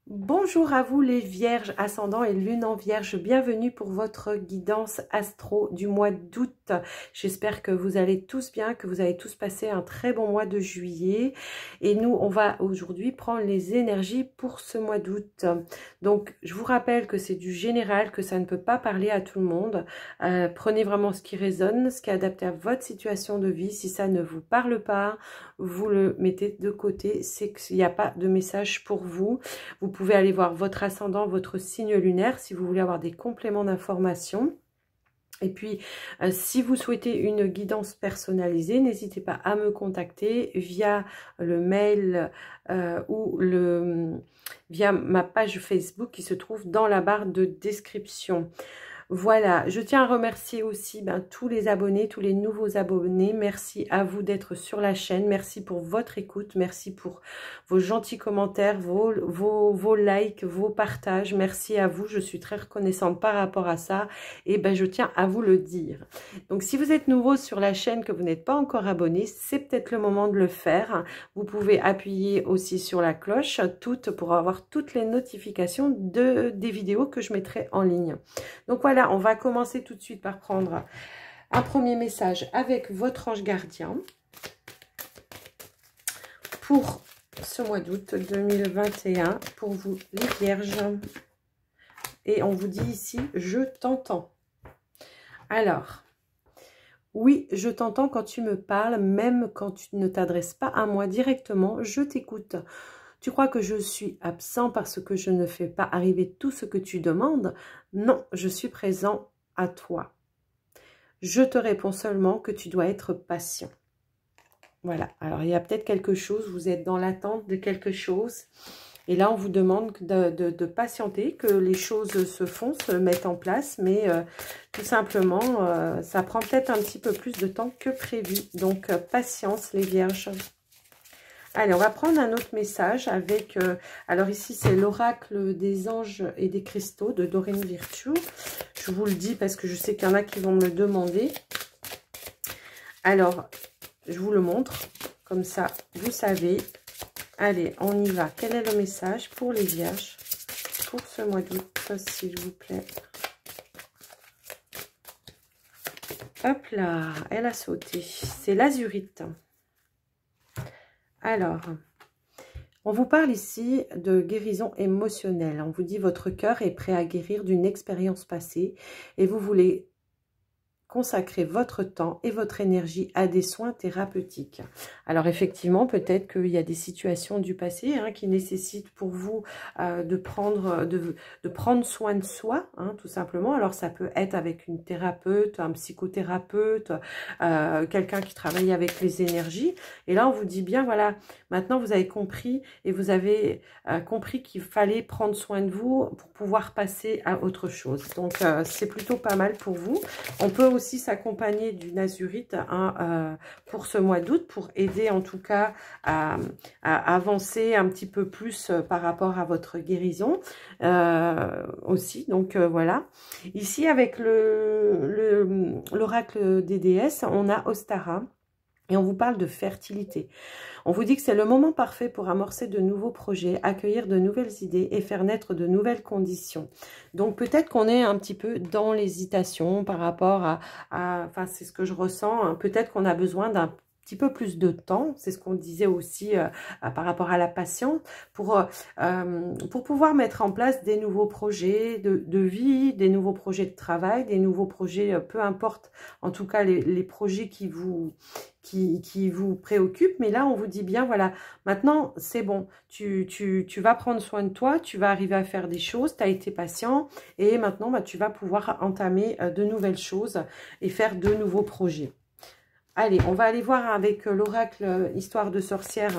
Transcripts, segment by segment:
Bonjour à vous les vierges, ascendant et lune en vierge, bienvenue pour votre guidance astro du mois d'août. J'espère que vous allez tous bien, que vous avez tous passé un très bon mois de juillet. Et nous, on va aujourd'hui prendre les énergies pour ce mois d'août. Donc, je vous rappelle que c'est du général, que ça ne peut pas parler à tout le monde. Prenez vraiment ce qui résonne, ce qui est adapté à votre situation de vie. Si ça ne vous parle pas, vous le mettez de côté, c'est qu'il n'y a pas de message pour vous. Vous pouvez aller voir votre ascendant, votre signe lunaire, si vous voulez avoir des compléments d'information. Et puis, si vous souhaitez une guidance personnalisée, n'hésitez pas à me contacter via le mail ou via ma page Facebook qui se trouve dans la barre de description. Voilà, je tiens à remercier aussi tous les abonnés, tous les nouveaux abonnés. Merci à vous d'être sur la chaîne. Merci pour votre écoute. Merci pour vos gentils commentaires, vos likes, vos partages. Merci à vous. Je suis très reconnaissante par rapport à ça. Et je tiens à vous le dire. Donc, si vous êtes nouveau sur la chaîne, que vous n'êtes pas encore abonné, c'est peut-être le moment de le faire. Vous pouvez appuyer aussi sur la cloche pour avoir toutes les notifications des vidéos que je mettrai en ligne. Donc voilà, on va commencer tout de suite par prendre un premier message avec votre ange gardien pour ce mois d'août 2021, pour vous les vierges. Et on vous dit ici, je t'entends. Alors, oui, je t'entends quand tu me parles, même quand tu ne t'adresses pas à moi directement, je t'écoute. Tu crois que je suis absent parce que je ne fais pas arriver tout ce que tu demandes? Non, je suis présent à toi. Je te réponds seulement que tu dois être patient. Voilà, alors il y a peut-être quelque chose, vous êtes dans l'attente de quelque chose. Et là, on vous demande de patienter, que les choses se font, se mettent en place. Mais tout simplement, ça prend peut-être un petit peu plus de temps que prévu. Donc, patience les vierges. Allez, on va prendre un autre message avec... alors ici, c'est l'oracle des anges et des cristaux de Doreen Virtue. Je vous le dis parce que je sais qu'il y en a qui vont me le demander. Alors, je vous le montre. Comme ça, vous savez. Allez, on y va. Quel est le message pour les vierges pour ce mois d'août, s'il vous plaît? Hop là, elle a sauté. C'est l'azurite. Alors, on vous parle ici de guérison émotionnelle. On vous dit votre cœur est prêt à guérir d'une expérience passée et vous voulez consacrer votre temps et votre énergie à des soins thérapeutiques. Alors effectivement, peut-être qu'il y a des situations du passé qui nécessitent pour vous de prendre soin de soi, tout simplement. Alors ça peut être avec une thérapeute, un psychothérapeute, quelqu'un qui travaille avec les énergies. Et là, on vous dit bien, voilà, maintenant vous avez compris et vous avez compris qu'il fallait prendre soin de vous pour pouvoir passer à autre chose. Donc c'est plutôt pas mal pour vous. On peut aussi s'accompagner d'une azurite pour ce mois d'août, pour aider en tout cas à avancer un petit peu plus par rapport à votre guérison aussi. Donc voilà. Ici avec l'oracle des déesses, on a Ostara. Et on vous parle de fertilité. On vous dit que c'est le moment parfait pour amorcer de nouveaux projets, accueillir de nouvelles idées et faire naître de nouvelles conditions. Donc peut-être qu'on est un petit peu dans l'hésitation par rapport enfin c'est ce que je ressens, peut-être qu'on a besoin d'un petit peu plus de temps, c'est ce qu'on disait aussi par rapport à la patience, pour pouvoir mettre en place des nouveaux projets de vie, des nouveaux projets de travail, des nouveaux projets, peu importe, en tout cas les projets qui vous préoccupent. Mais là, on vous dit bien, voilà, maintenant, c'est bon, tu vas prendre soin de toi, tu vas arriver à faire des choses, tu as été patient, et maintenant, tu vas pouvoir entamer de nouvelles choses et faire de nouveaux projets. Allez, on va aller voir avec l'oracle Histoire de sorcière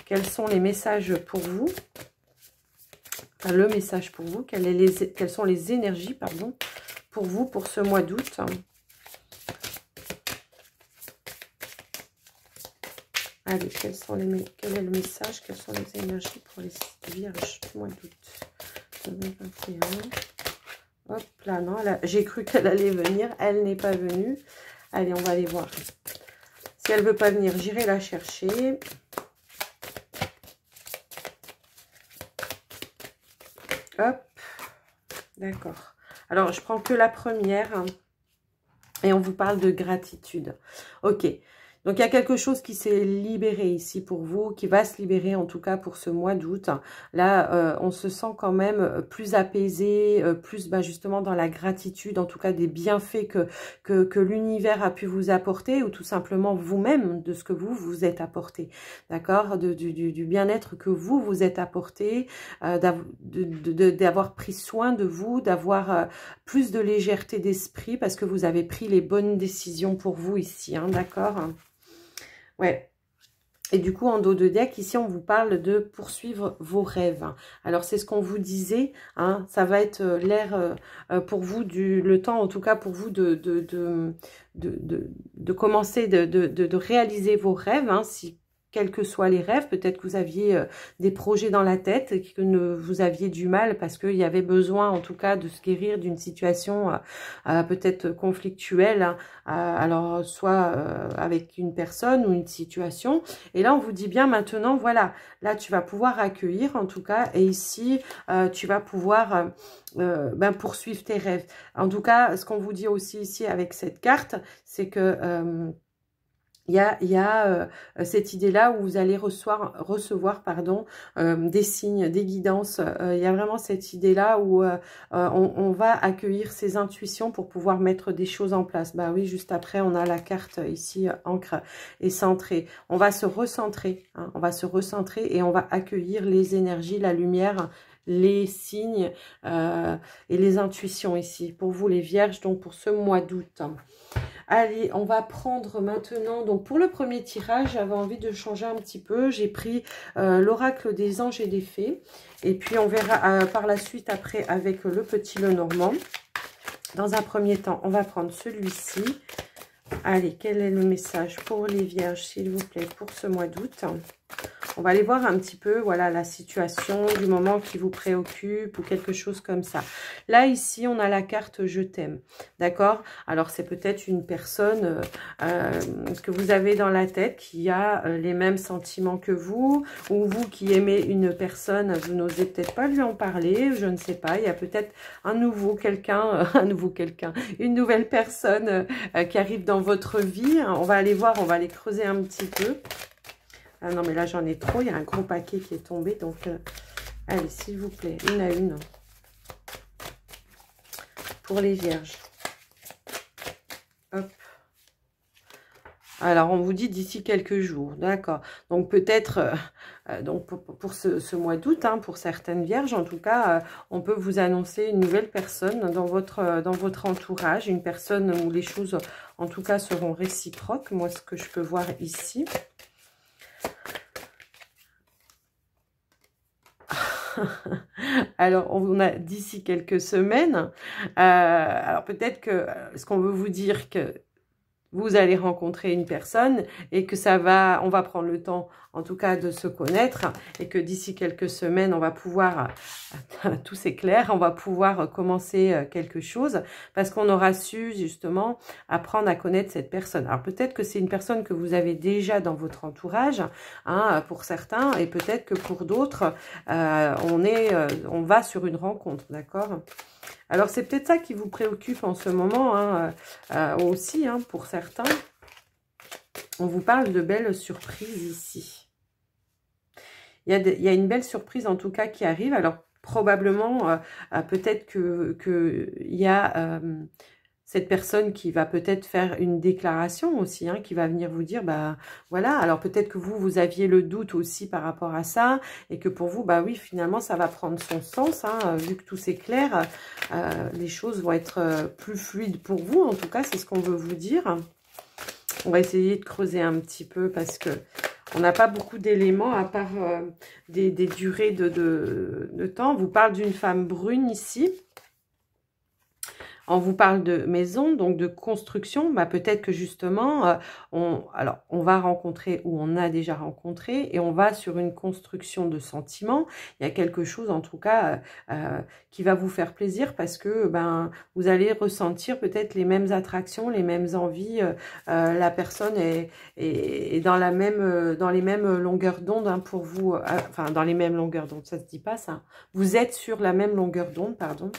quels sont les messages pour vous. Enfin, le message pour vous, quelles sont les énergies, pardon, pour vous pour ce mois d'août. Allez, quel est le message, quelles sont les énergies pour les vierges du mois d'août 2021. Hop là, non, j'ai cru qu'elle allait venir, elle n'est pas venue. Allez, on va aller voir. Si elle ne veut pas venir, j'irai la chercher. Hop, d'accord. Alors, je prends que la première, hein, et on vous parle de gratitude. Ok. Donc, il y a quelque chose qui s'est libéré ici pour vous, qui va se libérer en tout cas pour ce mois d'août. Là, on se sent quand même plus apaisé, plus justement dans la gratitude, en tout cas des bienfaits que l'univers a pu vous apporter, ou tout simplement vous-même de ce que vous vous êtes apporté. D'accord, du bien-être que vous vous êtes apporté, d'avoir pris soin de vous, d'avoir plus de légèreté d'esprit parce que vous avez pris les bonnes décisions pour vous ici. Hein, d'accord. Ouais. Et du coup, en dos de deck, ici, on vous parle de poursuivre vos rêves. Alors, c'est ce qu'on vous disait. Hein, ça va être l'air pour vous, le temps, en tout cas, pour vous de commencer, de réaliser vos rêves. Hein, si quels que soient les rêves, peut-être que vous aviez des projets dans la tête, que vous aviez du mal parce qu'il y avait besoin, en tout cas, de se guérir d'une situation peut-être conflictuelle, hein, alors soit avec une personne ou une situation. Et là, on vous dit bien maintenant, voilà, là, tu vas pouvoir accueillir, en tout cas, et ici, tu vas pouvoir poursuivre tes rêves. En tout cas, ce qu'on vous dit aussi ici avec cette carte, c'est que il y a cette idée-là où vous allez recevoir des signes, des guidances. Il y a vraiment cette idée-là où on va accueillir ses intuitions pour pouvoir mettre des choses en place. Bah oui, juste après, on a la carte ici, ancre et centrée. On va se recentrer, hein, on va se recentrer et on va accueillir les énergies, la lumière, les signes et les intuitions ici. Pour vous, les vierges, donc pour ce mois d'août. Allez, on va prendre maintenant, donc pour le premier tirage, j'avais envie de changer un petit peu. J'ai pris l'oracle des anges et des fées. Et puis on verra par la suite après avec le petit Lenormand. Dans un premier temps, on va prendre celui-ci. Allez, quel est le message pour les vierges, s'il vous plaît, pour ce mois d'août? On va aller voir un petit peu, voilà, la situation du moment qui vous préoccupe ou quelque chose comme ça. Là, ici, on a la carte « Je t'aime ». D'accord? Alors, c'est peut-être une personne que vous avez dans la tête qui a les mêmes sentiments que vous, ou vous qui aimez une personne, vous n'osez peut-être pas lui en parler, je ne sais pas. Il y a peut-être un nouveau quelqu'un, une nouvelle personne qui arrive dans votre vie. On va aller voir, on va aller creuser un petit peu. Ah non, mais là, j'en ai trop. Il y a un gros paquet qui est tombé. Donc, allez, s'il vous plaît, une à une. Pour les vierges. Hop. Alors, on vous dit d'ici quelques jours. D'accord. Donc, peut-être, pour ce mois d'août, hein, pour certaines vierges, en tout cas, on peut vous annoncer une nouvelle personne dans votre entourage. Une personne où les choses, en tout cas, seront réciproques. Moi, ce que je peux voir ici. Alors, on a d'ici quelques semaines. Alors, peut-être que ce qu'on veut vous dire que vous allez rencontrer une personne et que on va prendre le temps, en tout cas, de se connaître et que d'ici quelques semaines, on va pouvoir, tout c'est clair, on va pouvoir commencer quelque chose parce qu'on aura su justement apprendre à connaître cette personne. Alors peut-être que c'est une personne que vous avez déjà dans votre entourage, hein, pour certains, et peut-être que pour d'autres, on va sur une rencontre, d'accord ? Alors, c'est peut-être ça qui vous préoccupe en ce moment, hein, aussi, hein, pour certains. On vous parle de belles surprises ici. Il y a une belle surprise, en tout cas, qui arrive. Alors, probablement, peut-être qu'il y a cette personne qui va peut-être faire une déclaration aussi, hein, qui va venir vous dire, bah voilà, alors peut-être que vous aviez le doute aussi par rapport à ça, et que pour vous, bah oui, finalement, ça va prendre son sens, hein, vu que tout c'est clair, les choses vont être plus fluides pour vous, en tout cas, c'est ce qu'on veut vous dire. On va essayer de creuser un petit peu, parce que on n'a pas beaucoup d'éléments, à part des durées de temps. On vous parle d'une femme brune ici. On vous parle de maison, donc de construction. Bah, peut-être que justement, on va rencontrer ou on a déjà rencontré et on va sur une construction de sentiments. Il y a quelque chose, en tout cas, qui va vous faire plaisir parce que ben, vous allez ressentir peut-être les mêmes attractions, les mêmes envies. La personne est dans dans les mêmes longueurs d'onde hein, pour vous. Enfin, dans les mêmes longueurs d'onde, ça se dit pas ça. Vous êtes sur la même longueur d'onde, pardon.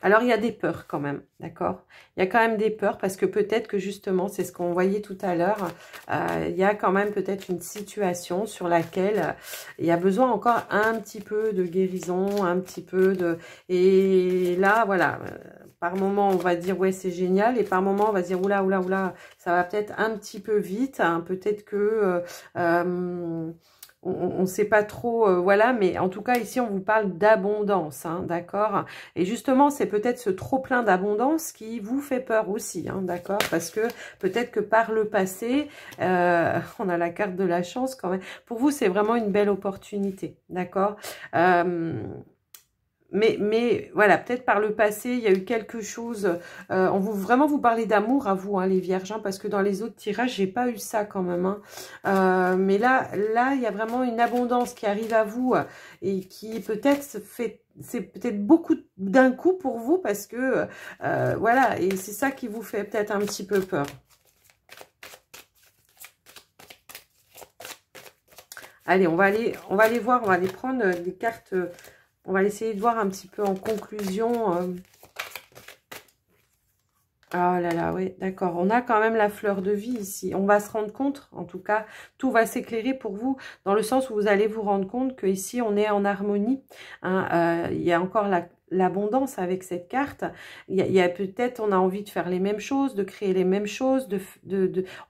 Alors, il y a des peurs quand même, d'accord? Il y a quand même des peurs parce que peut-être que justement, c'est ce qu'on voyait tout à l'heure, il y a quand même peut-être une situation sur laquelle il y a besoin encore un petit peu de guérison, un petit peu de... Et là, voilà, par moment, on va dire, ouais, c'est génial. Et par moment, on va dire, oula, oula, oula, ça va peut-être un petit peu vite. Hein, peut-être que... on ne sait pas trop, voilà, mais en tout cas, ici, on vous parle d'abondance, hein, d'accord? Et justement, c'est peut-être ce trop-plein d'abondance qui vous fait peur aussi, hein, d'accord? Parce que peut-être que par le passé, on a la carte de la chance quand même. Pour vous, c'est vraiment une belle opportunité, d'accord? Mais voilà, peut-être par le passé, il y a eu quelque chose. On veut vraiment vous parler d'amour à vous, hein, les vierges, hein, parce que dans les autres tirages, j'ai pas eu ça quand même. Hein. Mais là, il y a vraiment une abondance qui arrive à vous et qui peut-être c'est peut-être beaucoup d'un coup pour vous parce que voilà, et c'est ça qui vous fait peut-être un petit peu peur. Allez, on va aller voir, on va aller prendre des cartes. On va essayer de voir un petit peu en conclusion. Oh là là, oui, d'accord. On a quand même la fleur de vie ici. On va se rendre compte, en tout cas, tout va s'éclairer pour vous, dans le sens où vous allez vous rendre compte qu'ici, on est en harmonie. Hein. Il y a encore l'abondance avec cette carte. Il y a peut-être, on a envie de faire les mêmes choses, de créer les mêmes choses,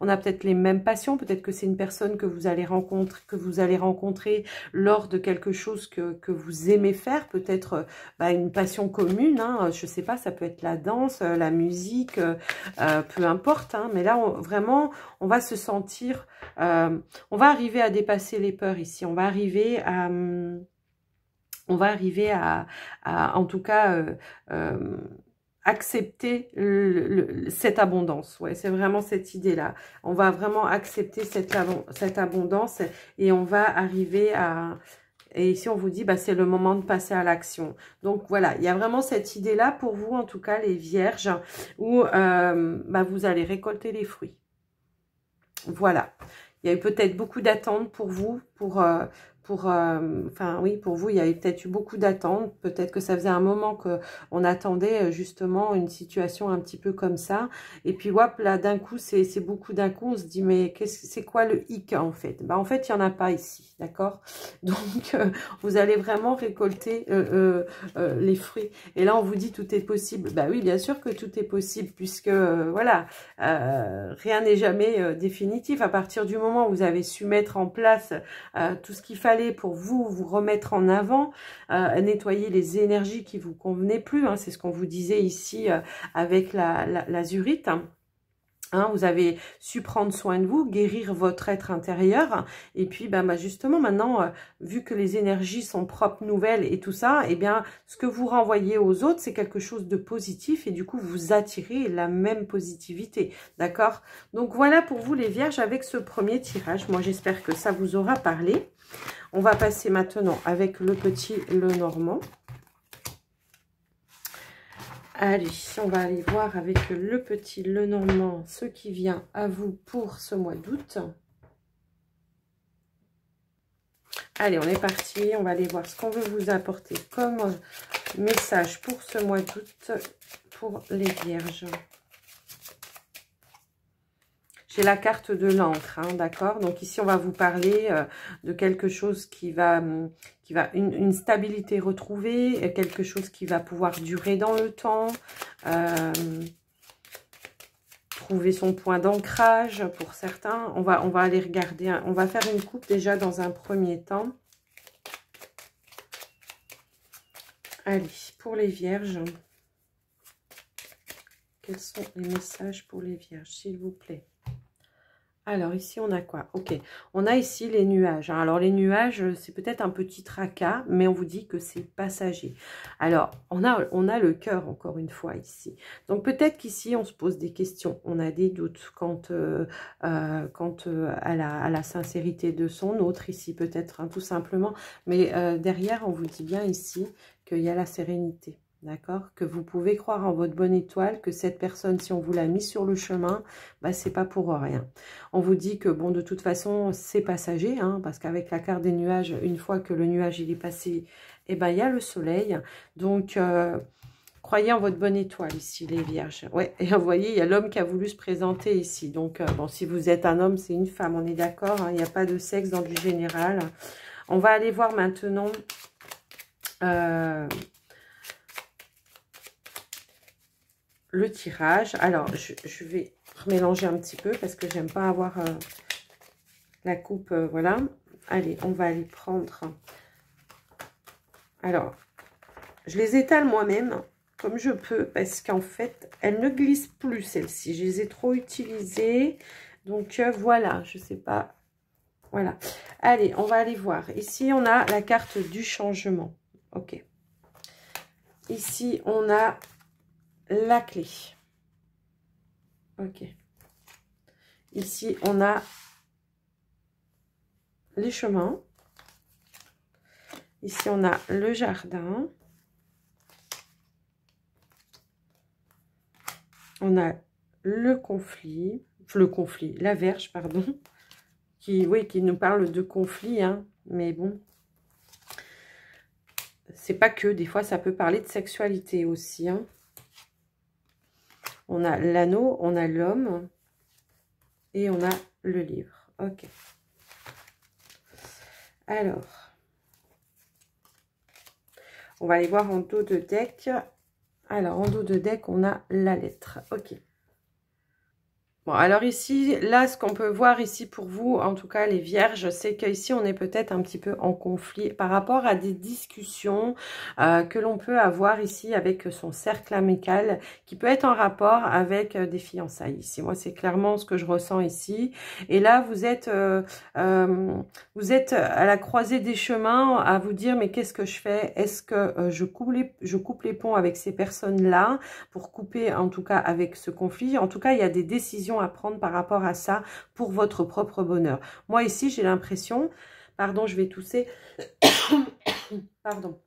on a peut-être les mêmes passions. Peut-être que c'est une personne que vous allez rencontrer lors de quelque chose que vous aimez faire. Peut-être une passion commune. Hein. Je sais pas, ça peut être la danse, la musique, peu importe. Hein. Mais là, vraiment, on va se sentir, on va arriver à dépasser les peurs ici. On va arriver à en tout cas, accepter cette abondance. Ouais, c'est vraiment cette idée-là. On va vraiment accepter cette abondance et on va arriver à... Et ici, on vous dit, bah, c'est le moment de passer à l'action. Donc, voilà, il y a vraiment cette idée-là pour vous, en tout cas, les vierges, où vous allez récolter les fruits. Voilà. Il y a eu peut-être beaucoup d'attentes pour vous, enfin oui, pour vous, il y a peut-être eu beaucoup d'attentes. Peut-être que ça faisait un moment qu'on attendait justement une situation un petit peu comme ça. Et puis, hop, là, d'un coup, c'est beaucoup d'un coup. On se dit, mais c'est quoi le hic en fait? Bah, en fait, il n'y en a pas ici, d'accord? Donc, vous allez vraiment récolter les fruits. Et là, on vous dit, tout est possible. Bah oui, bien sûr que tout est possible, puisque, voilà, rien n'est jamais définitif. À partir du moment où vous avez su mettre en place tout ce qu'il fallait pour vous remettre en avant, nettoyer les énergies qui vous convenaient plus, hein, c'est ce qu'on vous disait ici avec l'azurite. Hein, vous avez su prendre soin de vous, guérir votre être intérieur. Et puis, justement, maintenant, vu que les énergies sont propres, nouvelles et tout ça, eh bien, ce que vous renvoyez aux autres, c'est quelque chose de positif. Et du coup, vous attirez la même positivité. D'accord? Donc, voilà pour vous, les vierges, avec ce premier tirage. Moi, j'espère que ça vous aura parlé. On va passer maintenant avec le petit Lenormand. Allez, on va aller voir avec le petit Lenormand ce qui vient à vous pour ce mois d'août. Allez, on est parti. On va aller voir ce qu'on veut vous apporter comme message pour ce mois d'août pour les vierges. J'ai la carte de l'encre, hein, d'accord? Donc ici, on va vous parler de quelque chose qui va une stabilité retrouvée, quelque chose qui va pouvoir durer dans le temps, trouver son point d'ancrage pour certains. On va aller regarder, on va faire une coupe déjà dans un premier temps. Allez, pour les vierges, quels sont les messages pour les vierges, s'il vous plaît? Alors, ici, on a quoi? Ok, on a ici les nuages. Hein. Alors, les nuages, c'est peut-être un petit tracas, mais on vous dit que c'est passager. Alors, on a le cœur, encore une fois, ici. Donc, peut-être qu'ici, on se pose des questions. On a des doutes quant à la sincérité de son autre, ici, peut-être, hein, tout simplement. Mais derrière, on vous dit bien ici qu'il y a la sérénité. D'accord? Que vous pouvez croire en votre bonne étoile, que cette personne, si on vous l'a mis sur le chemin, bah, c'est pas pour rien. On vous dit que, bon, de toute façon, c'est passager, hein, parce qu'avec la carte des nuages, une fois que le nuage il est passé, eh ben, il y a le soleil. Donc, croyez en votre bonne étoile ici, les vierges. Ouais, et vous voyez, il y a l'homme qui a voulu se présenter ici. Donc, bon, si vous êtes un homme, c'est une femme, on est d'accord, hein, il n'y a pas de sexe dans du général. On va aller voir maintenant... le tirage. Alors, je vais mélanger un petit peu parce que j'aime pas avoir la coupe. Voilà. Allez, on va aller prendre. Alors, je les étale moi-même comme je peux parce qu'en fait, elles ne glissent plus celles-ci. Je les ai trop utilisées. Donc, voilà, je sais pas. Voilà. Allez, on va aller voir. Ici, on a la carte du changement. Ok. Ici, on a la clé. Ok. Ici, on a les chemins. Ici, on a le jardin. On a le conflit, la Vierge, pardon, qui, oui, qui nous parle de conflit, hein, mais bon, c'est pas que, des fois, ça peut parler de sexualité aussi, hein. On a l'anneau, on a l'homme et on a le livre. Ok. Alors, on va aller voir en dos de deck. Alors, en dos de deck, on a la lettre. Ok. Bon, alors ici, là, ce qu'on peut voir ici pour vous, en tout cas les vierges, c'est qu'ici, on est peut-être un petit peu en conflit par rapport à des discussions que l'on peut avoir ici avec son cercle amical, qui peut être en rapport avec des fiançailles. Ici, moi, c'est clairement ce que je ressens ici. Et là, vous êtes à la croisée des chemins à vous dire, mais qu'est-ce que je fais? Est-ce que je coupe les ponts avec ces personnes-là pour couper, en tout cas, avec ce conflit? En tout cas, il y a des décisions à prendre par rapport à ça pour votre propre bonheur. Moi, ici, j'ai l'impression... Pardon, je vais tousser. Pardon.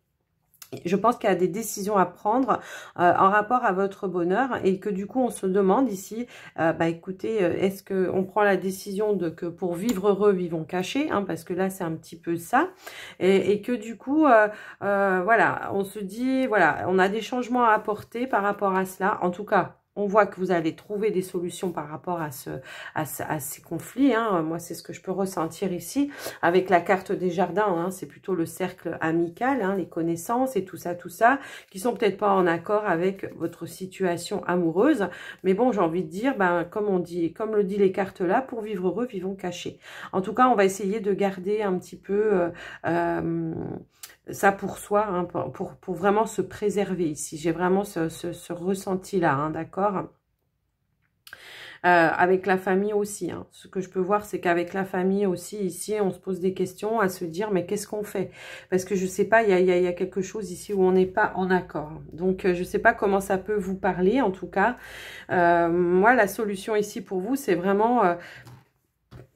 Je pense qu'il y a des décisions à prendre en rapport à votre bonheur et que du coup, on se demande ici, bah écoutez, est-ce qu'on prend la décision que pour vivre heureux, vivons cachés, hein, parce que là, c'est un petit peu ça, et que du coup, voilà, on se dit, voilà, on a des changements à apporter par rapport à cela, en tout cas. On voit que vous allez trouver des solutions par rapport à ces conflits. Hein. Moi, c'est ce que je peux ressentir ici. Avec la carte des jardins, hein, c'est plutôt le cercle amical, hein, les connaissances et tout ça, qui sont peut-être pas en accord avec votre situation amoureuse. Mais bon, j'ai envie de dire, ben, comme le dit les cartes là, pour vivre heureux, vivons cachés. En tout cas, on va essayer de garder un petit peu... ça pour soi, hein, pour vraiment se préserver ici. J'ai vraiment ce ressenti-là, hein, d'accord? Avec la famille aussi. Hein. Ce que je peux voir, c'est qu'avec la famille aussi, ici, on se pose des questions à se dire, mais qu'est-ce qu'on fait? Parce que je sais pas, il y a quelque chose ici où on n'est pas en accord. Donc, je sais pas comment ça peut vous parler, en tout cas. Moi, la solution ici pour vous, c'est vraiment...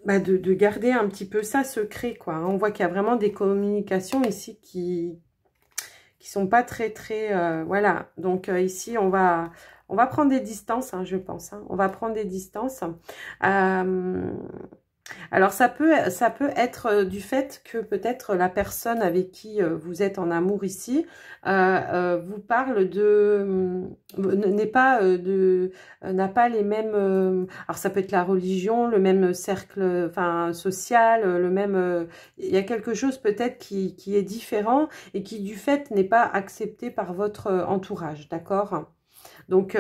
bah de garder un petit peu ça secret, quoi. On voit qu'il y a vraiment des communications ici qui sont pas très, voilà. Donc, ici, on va prendre des distances, hein, je pense. Hein. On va prendre des distances. Alors, ça peut être du fait que peut-être la personne avec qui vous êtes en amour ici vous parle n'a pas les mêmes... alors, ça peut être la religion, le même cercle social, le même... il y a quelque chose peut-être qui est différent et qui, du fait, n'est pas accepté par votre entourage, d'accord? Donc,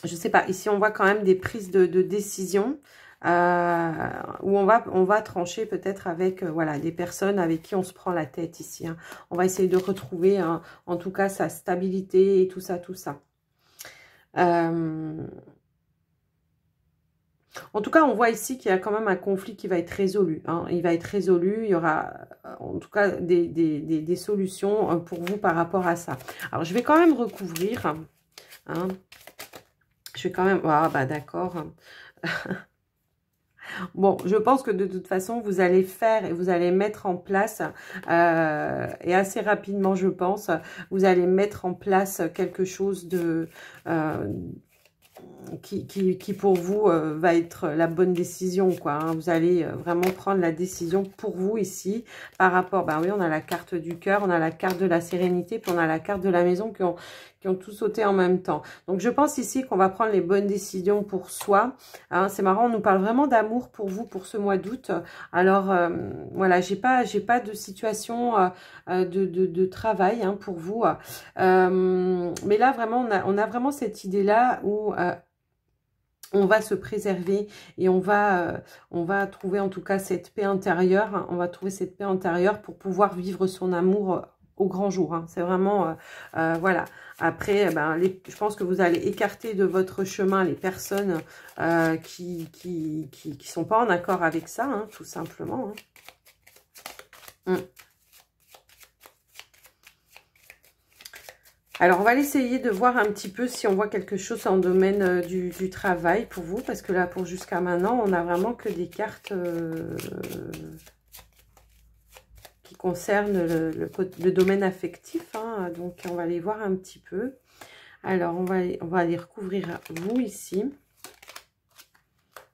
je sais pas, ici, on voit quand même des prises de décision où on va trancher peut-être avec voilà, des personnes avec qui on se prend la tête ici. Hein. On va essayer de retrouver en tout cas sa stabilité et tout ça, tout ça. En tout cas, on voit ici qu'il y a quand même un conflit qui va être résolu. Hein. Il va être résolu, il y aura en tout cas des solutions pour vous par rapport à ça. Alors, je vais quand même recouvrir. Hein. Je vais quand même... Ah, bah d'accord. Bon, je pense que de toute façon, vous allez faire et vous allez mettre en place, et assez rapidement, je pense, vous allez mettre en place quelque chose de... qui pour vous va être la bonne décision, quoi. Hein. Vous allez vraiment prendre la décision pour vous ici, par rapport, ben oui, on a la carte du cœur, on a la carte de la sérénité, puis on a la carte de la maison qui ont tout sauté en même temps. Donc, je pense ici qu'on va prendre les bonnes décisions pour soi. Hein, c'est marrant, on nous parle vraiment d'amour pour vous, pour ce mois d'août. Alors, voilà, j'ai pas de situation de travail hein, pour vous. Mais là, vraiment, on a vraiment cette idée-là où... on va se préserver et on va trouver en tout cas cette paix intérieure. Hein, on va trouver cette paix intérieure pour pouvoir vivre son amour au grand jour. Hein. C'est vraiment, voilà. Après, ben, je pense que vous allez écarter de votre chemin les personnes qui sont pas en accord avec ça, hein, tout simplement. Hein. Alors, on va essayer de voir un petit peu si on voit quelque chose en domaine du travail pour vous. Parce que là, pour jusqu'à maintenant, on n'a vraiment que des cartes qui concernent le domaine affectif. Hein. Donc, on va aller voir un petit peu. Alors, on va aller recouvrir vous ici.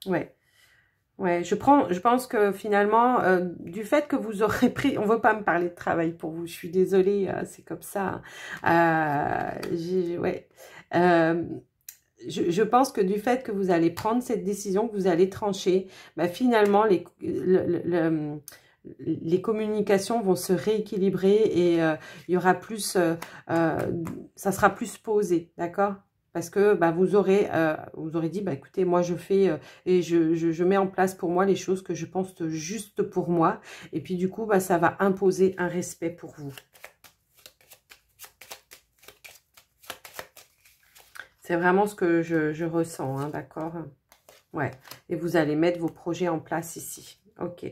Ouais. Ouais, je pense que finalement, du fait que vous aurez pris... On ne veut pas me parler de travail pour vous, je suis désolée, c'est comme ça. Ouais. Je pense que du fait que vous allez prendre cette décision, que vous allez trancher, bah, finalement, les communications vont se rééquilibrer et il y aura plus... ça sera plus posé, d'accord ? Parce que bah, vous aurez dit, bah, écoutez, moi je fais et je mets en place pour moi les choses que je pense juste pour moi. Et puis du coup, bah, ça va imposer un respect pour vous. C'est vraiment ce que je ressens, hein, d'accord? Ouais. Et vous allez mettre vos projets en place ici. Ok.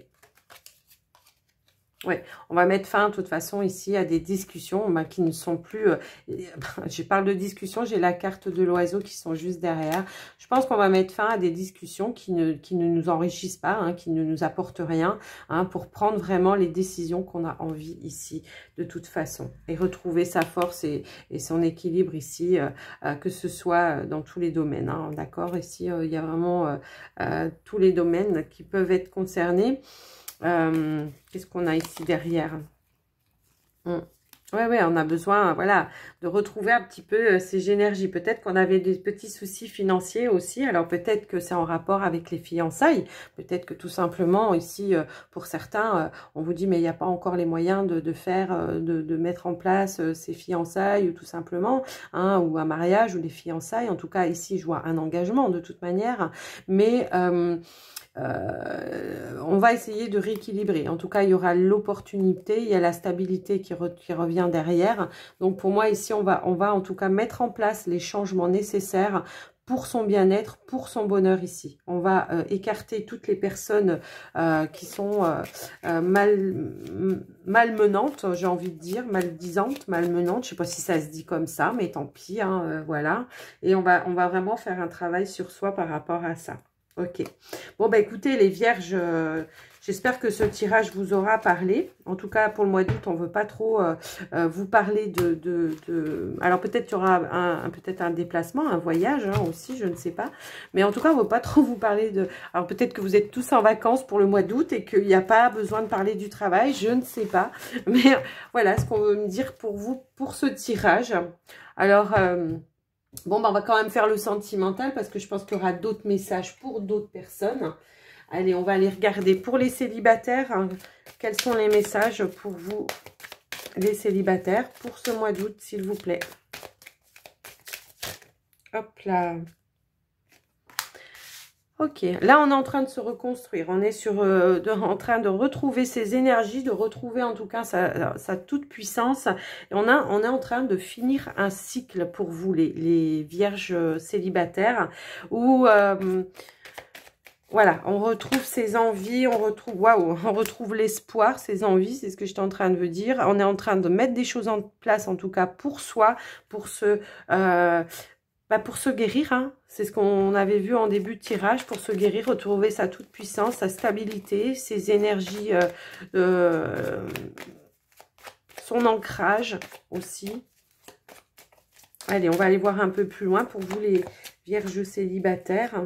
Oui, on va mettre fin de toute façon ici à des discussions bah, qui ne sont plus... je parle de discussions, j'ai la carte de l'oiseau qui sont juste derrière. Je pense qu'on va mettre fin à des discussions qui ne nous enrichissent pas, hein, qui ne nous apportent rien, hein, pour prendre vraiment les décisions qu'on a envie ici de toute façon. Et retrouver sa force et son équilibre ici, que ce soit dans tous les domaines. Hein, d'accord? Ici, il y a vraiment tous les domaines qui peuvent être concernés. Qu'est-ce qu'on a ici derrière? Ouais, on a besoin, voilà, de retrouver un petit peu ces énergies. Peut-être qu'on avait des petits soucis financiers aussi. Alors, peut-être que c'est en rapport avec les fiançailles. Peut-être que tout simplement, ici, pour certains, on vous dit, mais il n'y a pas encore les moyens de mettre en place ces fiançailles, ou tout simplement, hein, ou un mariage, ou des fiançailles. En tout cas, ici, je vois un engagement de toute manière. Mais... on va essayer de rééquilibrer. En tout cas, il y aura l'opportunité, il y a la stabilité qui revient derrière. Donc, pour moi, ici, on va en tout cas mettre en place les changements nécessaires pour son bien-être, pour son bonheur ici. On va écarter toutes les personnes qui sont malmenantes, j'ai envie de dire, maldisantes, malmenantes. Je ne sais pas si ça se dit comme ça, mais tant pis, hein, voilà. Et on va vraiment faire un travail sur soi par rapport à ça. Ok. Bon, bah écoutez, les vierges, j'espère que ce tirage vous aura parlé. En tout cas, pour le mois d'août, on ne veut pas trop vous parler Alors, peut-être qu'il y aura peut-être un déplacement, un voyage hein, aussi, je ne sais pas. Mais en tout cas, on ne veut pas trop vous parler de... Alors, peut-être que vous êtes tous en vacances pour le mois d'août et qu'il n'y a pas besoin de parler du travail, je ne sais pas. Mais voilà ce qu'on veut me dire pour vous, pour ce tirage. Alors... bon, ben, on va quand même faire le sentimental parce que je pense qu'il y aura d'autres messages pour d'autres personnes. Allez, on va aller regarder pour les célibataires. Hein, quels sont les messages pour vous, les célibataires, pour ce mois d'août, s'il vous plaît. Hop là. Ok, là on est en train de se reconstruire, on est en train de retrouver ses énergies, de retrouver en tout cas sa toute puissance. Et on est en train de finir un cycle pour vous, les vierges célibataires, où Voilà, on retrouve ses envies, on retrouve, waouh, on retrouve l'espoir, ses envies, c'est ce que j'étais en train de vous dire. On est en train de mettre des choses en place, en tout cas pour soi, pour pour se guérir, hein. C'est ce qu'on avait vu en début de tirage, pour se guérir, retrouver sa toute-puissance, sa stabilité, ses énergies, son ancrage aussi. Allez, on va aller voir un peu plus loin pour vous les vierges célibataires.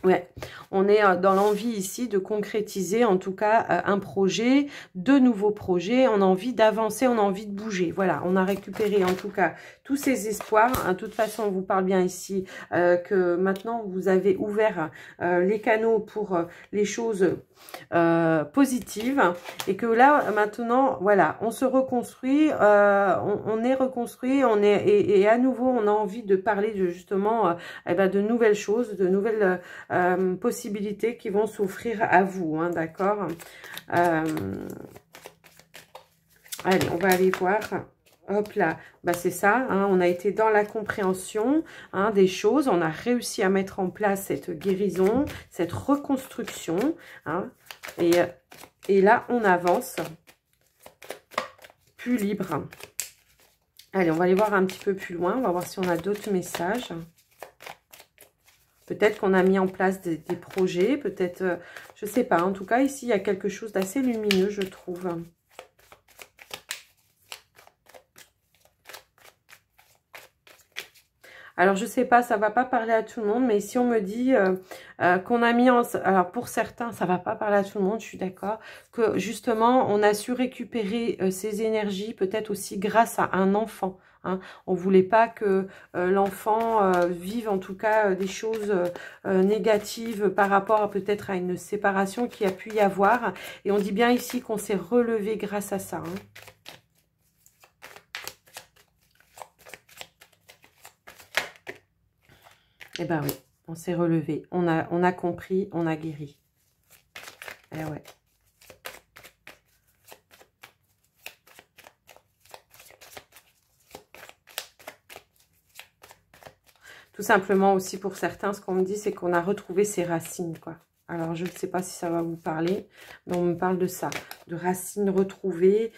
Ouais, on est dans l'envie ici de concrétiser en tout cas un projet, de nouveaux projets, on a envie d'avancer, on a envie de bouger. Voilà, on a récupéré en tout cas tous ces espoirs. De toute façon, on vous parle bien ici que maintenant vous avez ouvert les canaux pour les choses positives et que là maintenant, voilà, on se reconstruit, on est reconstruit, et à nouveau on a envie de parler de justement de nouvelles choses, de nouvelles possibilités qui vont s'offrir à vous, hein, d'accord. Allez, on va aller voir. Hop là, c'est ça, hein, on a été dans la compréhension, hein, des choses, on a réussi à mettre en place cette guérison, cette reconstruction, hein, et là on avance plus libre. Allez, on va aller voir un petit peu plus loin, on va voir si on a d'autres messages. Peut-être qu'on a mis en place des projets, peut-être, je ne sais pas. En tout cas, ici, il y a quelque chose d'assez lumineux, je trouve. Alors, je ne sais pas, ça ne va pas parler à tout le monde, mais si on me dit qu'on a mis en... Alors, pour certains, ça ne va pas parler à tout le monde, je suis d'accord, que justement, on a su récupérer ces énergies, peut-être aussi grâce à un enfant. Hein. On ne voulait pas que l'enfant vive en tout cas des choses négatives par rapport peut-être à une séparation qui a pu y avoir. Et on dit bien ici qu'on s'est relevé grâce à ça. Hein. Eh ben oui, on s'est relevé. On a compris, on a guéri. Eh ouais. Tout simplement aussi pour certains, ce qu'on me dit, c'est qu'on a retrouvé ses racines, quoi. Alors, je ne sais pas si ça va vous parler, mais on me parle de ça, de racines retrouvées.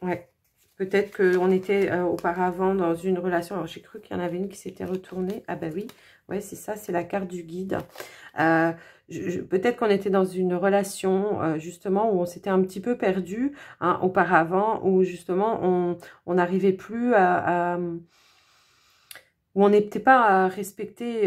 Ouais, peut-être qu'on était auparavant dans une relation. Alors, j'ai cru qu'il y en avait une qui s'était retournée. Ah ben oui, ouais, c'est ça, c'est la carte du guide. Peut-être qu'on était dans une relation, justement, où on s'était un petit peu perdu, hein, auparavant, où justement, on n'arrivait plus où on n'était pas à respecter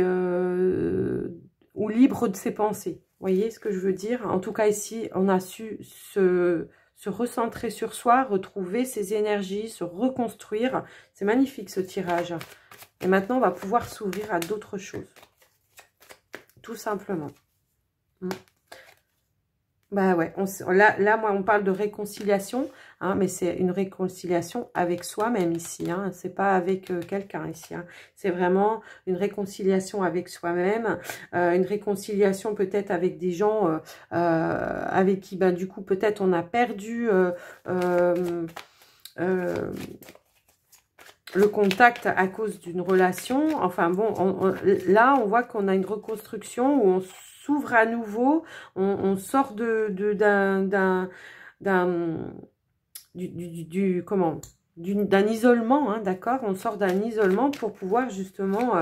ou libre de ses pensées. Vous voyez ce que je veux dire? En tout cas, ici, on a su se recentrer sur soi, retrouver ses énergies, se reconstruire. C'est magnifique ce tirage. Et maintenant, on va pouvoir s'ouvrir à d'autres choses. Tout simplement. Bah ouais, là, moi, on parle de réconciliation, hein, mais c'est une réconciliation avec soi-même ici, hein, c'est pas avec quelqu'un ici, hein, c'est vraiment une réconciliation avec soi-même, une réconciliation peut-être avec des gens avec qui, du coup, peut-être on a perdu le contact à cause d'une relation. Enfin bon, là, on voit qu'on a une reconstruction où on s'ouvre à nouveau, on sort d'un isolement, hein, d'accord, on sort d'un isolement pour pouvoir justement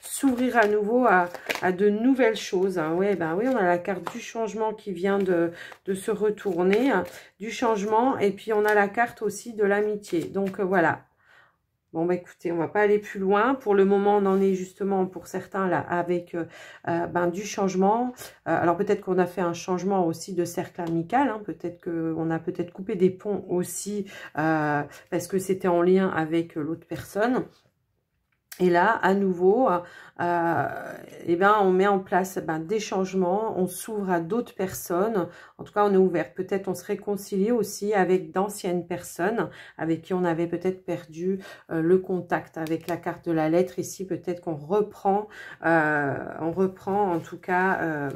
s'ouvrir à nouveau à de nouvelles choses, hein. Ouais, oui, on a la carte du changement qui vient de se retourner, hein, du changement, et puis on a la carte aussi de l'amitié. Donc voilà. Bon, écoutez, on va pas aller plus loin. Pour le moment, on en est justement, pour certains, là, avec du changement. Alors, peut-être qu'on a fait un changement aussi de cercle amical. Hein. Peut-être qu'on a peut-être coupé des ponts aussi parce que c'était en lien avec l'autre personne. Et là, à nouveau, on met en place des changements, on s'ouvre à d'autres personnes. En tout cas, on est ouvert. Peut-être on se réconcilie aussi avec d'anciennes personnes avec qui on avait peut-être perdu le contact. Avec la carte de la lettre ici, peut-être qu'on reprend, en tout cas...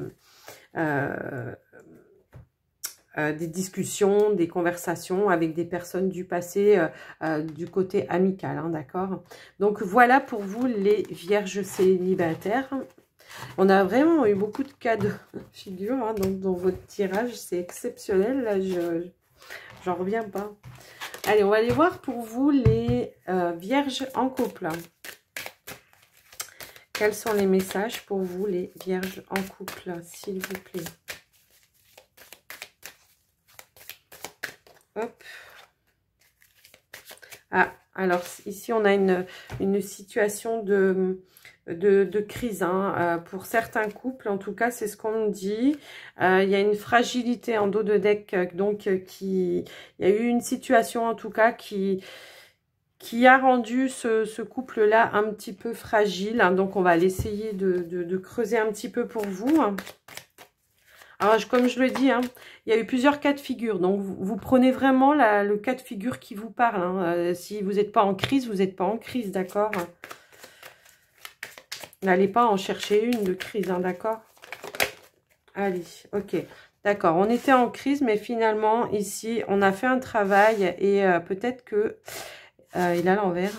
des discussions, des conversations avec des personnes du passé, du côté amical, hein, d'accord? Donc, voilà pour vous les vierges célibataires. On a vraiment eu beaucoup de cas de figure hein, dans votre tirage. C'est exceptionnel. Là, j'en reviens pas. Allez, on va aller voir pour vous les vierges en couple. Quels sont les messages pour vous, les vierges en couple, s'il vous plaît? Hop. Ah, alors ici, on a une situation de crise. Hein. Pour certains couples, en tout cas, c'est ce qu'on me dit. Il y a une fragilité en dos de deck, donc il y a eu une situation, en tout cas, qui a rendu ce couple-là un petit peu fragile. Hein. Donc, on va essayer de creuser un petit peu pour vous. Alors, comme je le dis, hein, il y a eu plusieurs cas de figure. Donc, vous prenez vraiment le cas de figure qui vous parle. Hein. Si vous n'êtes pas en crise, vous n'êtes pas en crise, d'accord? N'allez pas en chercher une de crise, hein, d'accord? Allez, ok. D'accord, on était en crise, mais finalement, ici, on a fait un travail et peut-être que... il a l'envers.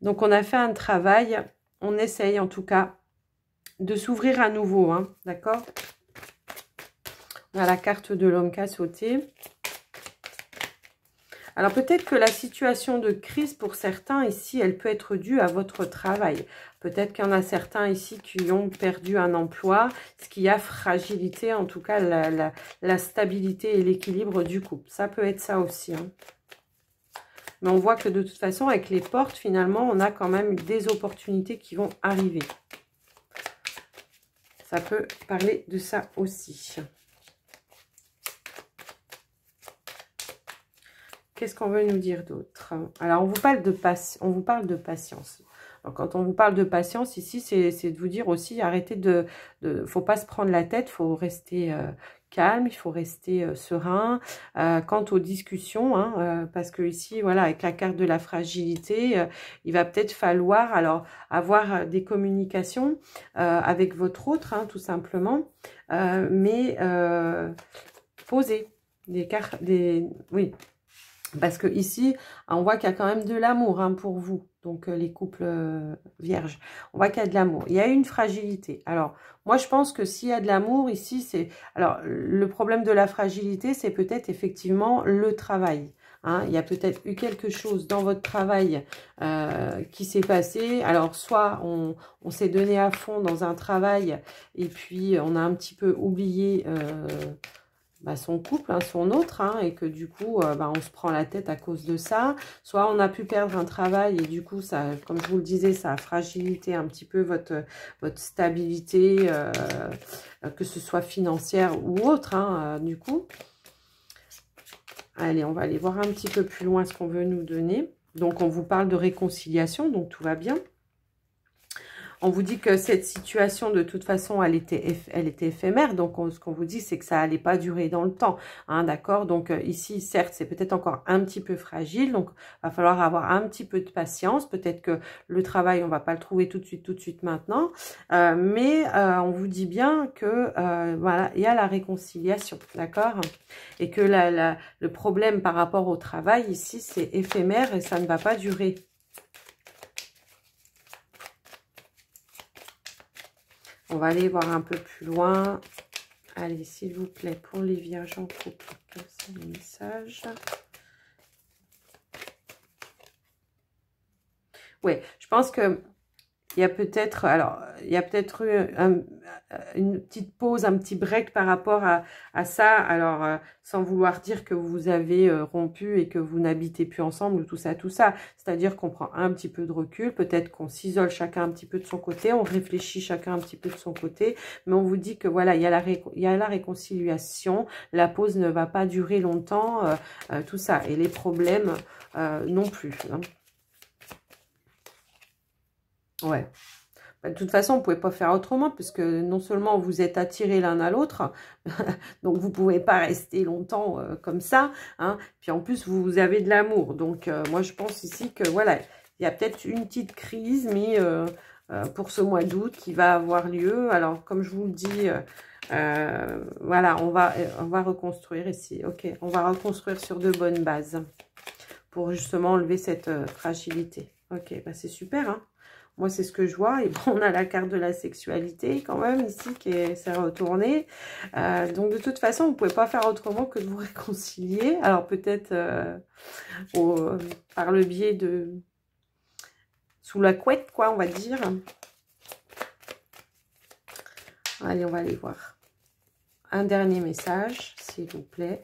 Donc, on a fait un travail. On essaye, en tout cas, de s'ouvrir à nouveau, hein, d'accord? On a la carte de l'homme qui a sauté. Alors, peut-être que la situation de crise, pour certains, ici, elle peut être due à votre travail. Peut-être qu'il y en a certains ici qui ont perdu un emploi, ce qui a fragilité, en tout cas, la stabilité et l'équilibre du couple. Ça peut être ça aussi, hein. Mais on voit que de toute façon, avec les portes, finalement, on a quand même des opportunités qui vont arriver. Ça peut parler de ça aussi. Qu'est-ce qu'on veut nous dire d'autre? Alors, on vous parle de patience. Alors, quand on vous parle de patience, ici, c'est de vous dire aussi, arrêtez faut pas se prendre la tête, il faut rester calme, il faut rester serein. Quant aux discussions, hein, parce que ici, voilà, avec la carte de la fragilité, il va peut-être falloir alors avoir des communications avec votre autre, hein, tout simplement, mais poser des cartes, oui. Parce que ici, on voit qu'il y a quand même de l'amour hein, pour vous, donc les couples vierges. On voit qu'il y a de l'amour. Il y a une fragilité. Alors, moi, je pense que s'il y a de l'amour ici, c'est... Alors, le problème de la fragilité, c'est peut-être effectivement le travail. Hein. Il y a peut-être eu quelque chose dans votre travail qui s'est passé. Alors, soit on s'est donné à fond dans un travail et puis on a un petit peu oublié... son couple, hein, son autre, hein, et que du coup, on se prend la tête à cause de ça. Soit on a pu perdre un travail et du coup, ça, comme je vous le disais, ça a fragilité un petit peu votre stabilité, que ce soit financière ou autre, hein, du coup. Allez, on va aller voir un petit peu plus loin ce qu'on veut nous donner. Donc, on vous parle de réconciliation, donc tout va bien. On vous dit que cette situation, de toute façon, elle était éphémère. Donc, ce qu'on vous dit, c'est que ça n'allait pas durer dans le temps. Hein, d'accord? Donc, ici, certes, c'est peut-être encore un petit peu fragile. Donc, il va falloir avoir un petit peu de patience. Peut-être que le travail, on va pas le trouver tout de suite maintenant. Mais on vous dit bien que, voilà, il y a la réconciliation. D'accord? Et que le problème par rapport au travail, ici, c'est éphémère et ça ne va pas durer. On va aller voir un peu plus loin. Allez, s'il vous plaît, pour les vierges en couple, quels sont les messages? Oui, je pense que il y a peut-être, alors, il y a peut-être eu une petite pause, un petit break par rapport à ça. Alors, sans vouloir dire que vous avez rompu et que vous n'habitez plus ensemble, tout ça. C'est-à-dire qu'on prend un petit peu de recul. Peut-être qu'on s'isole chacun un petit peu de son côté. On réfléchit chacun un petit peu de son côté. Mais on vous dit que voilà, il y a la réconciliation. La pause ne va pas durer longtemps. Tout ça. Et les problèmes non plus. Hein. Ouais. De toute façon, on ne pouvait pas faire autrement, puisque non seulement vous êtes attirés l'un à l'autre, donc vous ne pouvez pas rester longtemps comme ça, hein, puis en plus, vous avez de l'amour. Donc, moi, je pense ici que, voilà, il y a peut-être une petite crise, mais pour ce mois d'août qui va avoir lieu. Alors, comme je vous le dis, voilà, on va reconstruire ici. Ok, on va reconstruire sur de bonnes bases pour justement enlever cette fragilité. Ok, bah c'est super, hein. Moi, c'est ce que je vois. Et bon, on a la carte de la sexualité quand même ici qui s'est retournée. Donc, de toute façon, vous ne pouvez pas faire autrement que de vous réconcilier. Alors, peut-être par le biais de... sous la couette, quoi, on va dire. Allez, on va aller voir. Un dernier message, s'il vous plaît.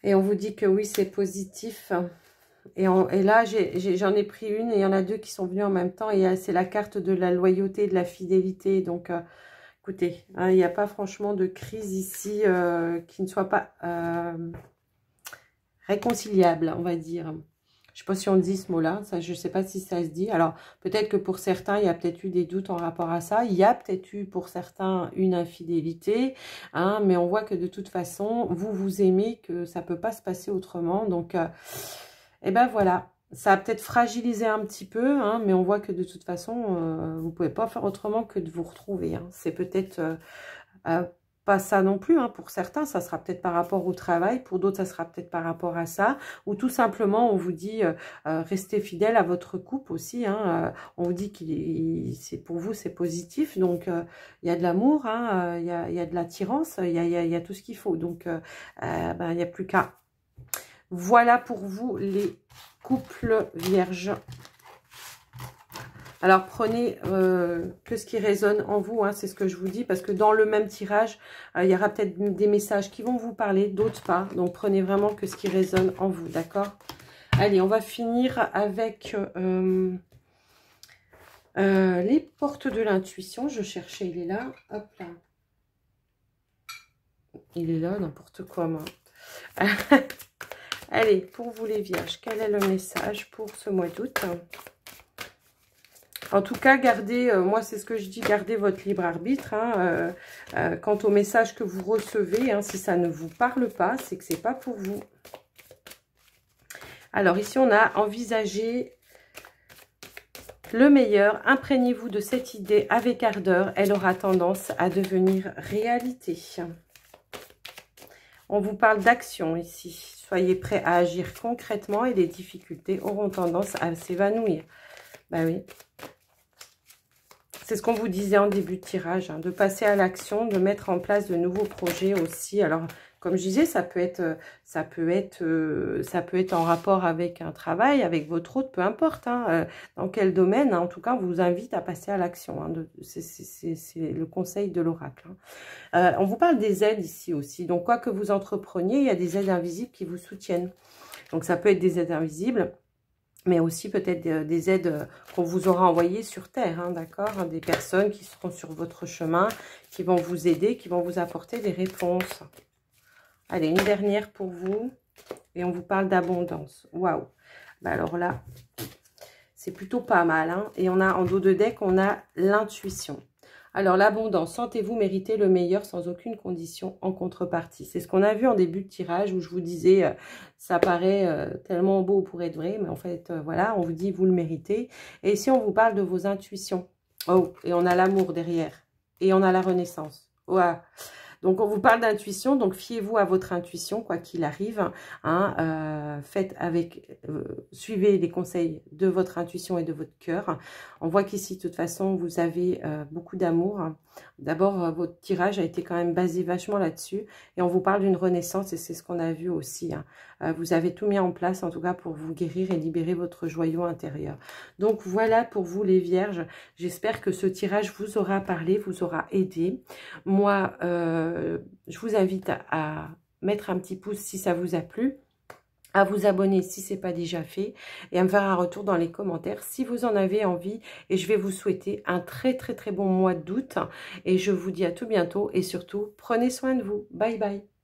Et on vous dit que oui, c'est positif. Et là, j'en ai pris une et il y en a deux qui sont venues en même temps. Et c'est la carte de la loyauté, de la fidélité. Donc, écoutez, hein, il n'y a pas franchement de crise ici qui ne soit pas réconciliable, on va dire. Je ne sais pas si on dit ce mot-là, je ne sais pas si ça se dit. Alors, peut-être que pour certains, il y a peut-être eu des doutes en rapport à ça. Il y a peut-être eu pour certains une infidélité, hein, mais on voit que de toute façon, vous aimez, que ça ne peut pas se passer autrement. Donc, et ben voilà, ça a peut-être fragilisé un petit peu, hein, mais on voit que de toute façon, vous ne pouvez pas faire autrement que de vous retrouver. Hein. C'est peut-être... pas ça non plus, hein. Pour certains, ça sera peut-être par rapport au travail, pour d'autres, ça sera peut-être par rapport à ça, ou tout simplement, on vous dit, restez fidèle à votre couple aussi, hein. On vous dit que pour vous, c'est positif, donc il y a de l'amour, hein, il y a de l'attirance, il y a tout ce qu'il faut, donc ben, il n'y a plus qu'à. Voilà pour vous, les couples vierges. Alors, prenez que ce qui résonne en vous, hein, c'est ce que je vous dis, parce que dans le même tirage, il y aura peut-être des messages qui vont vous parler, d'autres pas. Donc, prenez vraiment que ce qui résonne en vous, d'accord? Allez, on va finir avec les portes de l'intuition. Je cherchais, il est là. Hop là. Il est là, n'importe quoi, moi. Allez, pour vous les vierges, quel est le message pour ce mois d'août ? En tout cas, gardez, moi c'est ce que je dis, gardez votre libre arbitre. Hein, quant au message que vous recevez, hein, si ça ne vous parle pas, c'est que c'est pas pour vous. Alors ici, on a envisagé le meilleur. Imprégnez-vous de cette idée avec ardeur. Elle aura tendance à devenir réalité. On vous parle d'action ici. Soyez prêts à agir concrètement et les difficultés auront tendance à s'évanouir. Ben oui. C'est ce qu'on vous disait en début de tirage, hein, de passer à l'action, de mettre en place de nouveaux projets aussi. Alors, comme je disais, ça peut être en rapport avec un travail, avec votre autre, peu importe, hein, dans quel domaine. Hein, en tout cas, on vous invite à passer à l'action. Hein, c'est le conseil de l'oracle. Hein. On vous parle des aides ici aussi. Donc, quoi que vous entrepreniez, il y a des aides invisibles qui vous soutiennent. Donc, ça peut être des aides invisibles, mais aussi peut-être des aides qu'on vous aura envoyées sur Terre, hein, d'accord? Des personnes qui seront sur votre chemin, qui vont vous aider, qui vont vous apporter des réponses. Allez, une dernière pour vous. Et on vous parle d'abondance. Waouh! Bah alors là, c'est plutôt pas mal. Hein? Et on a en dos de deck, on a l'intuition. Alors, l'abondance, sentez-vous mériter le meilleur sans aucune condition en contrepartie. C'est ce qu'on a vu en début de tirage où je vous disais, ça paraît tellement beau pour être vrai, mais en fait, voilà, on vous dit, vous le méritez. Et ici, on vous parle de vos intuitions. Oh, et on a l'amour derrière. Et on a la renaissance. Voilà. Donc, on vous parle d'intuition, donc fiez-vous à votre intuition, quoi qu'il arrive. Hein, suivez les conseils de votre intuition et de votre cœur. On voit qu'ici, de toute façon, vous avez beaucoup d'amour. D'abord, votre tirage a été quand même basé vachement là-dessus. Et on vous parle d'une renaissance, et c'est ce qu'on a vu aussi. Hein. Vous avez tout mis en place, en tout cas, pour vous guérir et libérer votre joyau intérieur. Donc, voilà pour vous, les vierges. J'espère que ce tirage vous aura parlé, vous aura aidé. Moi, je vous invite à mettre un petit pouce si ça vous a plu, à vous abonner si ce n'est pas déjà fait et à me faire un retour dans les commentaires si vous en avez envie. Et je vais vous souhaiter un très très très bon mois d'août et je vous dis à tout bientôt et surtout prenez soin de vous. Bye bye.